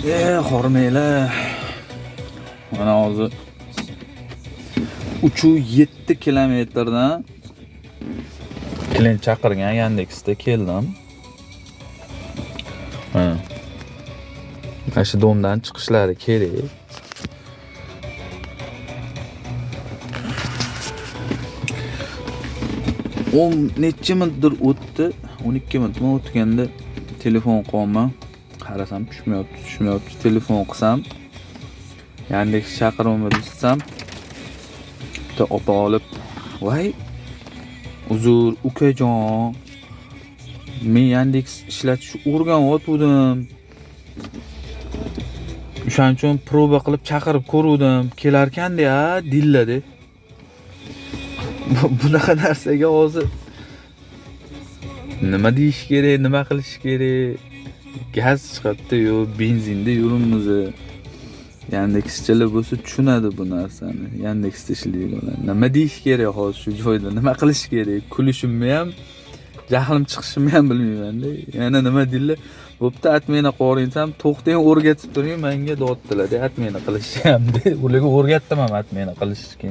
Hormaylar. Mana hozir 307 kilometrdan klient chaqirgan Yandexda keldim. Mana. Shu domdan chiqishlari kerak. Necha minutdir o'tdi, 12 minutmi o'tganda telefon qolma. Qarasam tushmayapti. Telefon qilsam, Yandex chaqiruvni bilsam, bitta opa olib, "Voy, uzr, ukajon. Men Yandex ishlatishni o'rganayotgandim. O'shaning uchun proba qilib chaqirib ko'ruvdim. Kelarkan-da, dilladi." Bunaqa narsaga hozir nima deyish kerak, nima qilish kerak? Gaz chiqadi, yo benzinda yurimiz. Yandexchilar bo'lsa tushunadi bu narsani. Yandexda ishlaydiganlar. Nima deyish kerak hozir shu joyda? Nima qilish kerak? Kulishimni ham, jahlim chiqishimni ham bilmayman-da. Yana nima deylar? Bo'pti, atmeni qo'rinsam, to'xtang o'rgatib turing, menga doddilar-da, atmeni qilishni ham-da. Ularga o'rgatdim ham atmeni qilishni.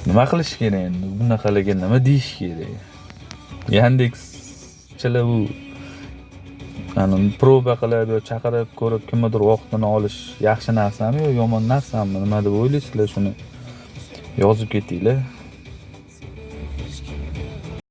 Nima qilish kerak endi? Bunaqalarga nima deyish kerak? Yandexchilar bu proba qilib yo chaqirib ko'rib kimnidir vaqtini olish yaxshi narsami yo yomon narsami? Nima deb o'ylaysizlar? Shuni yozib ketinglar.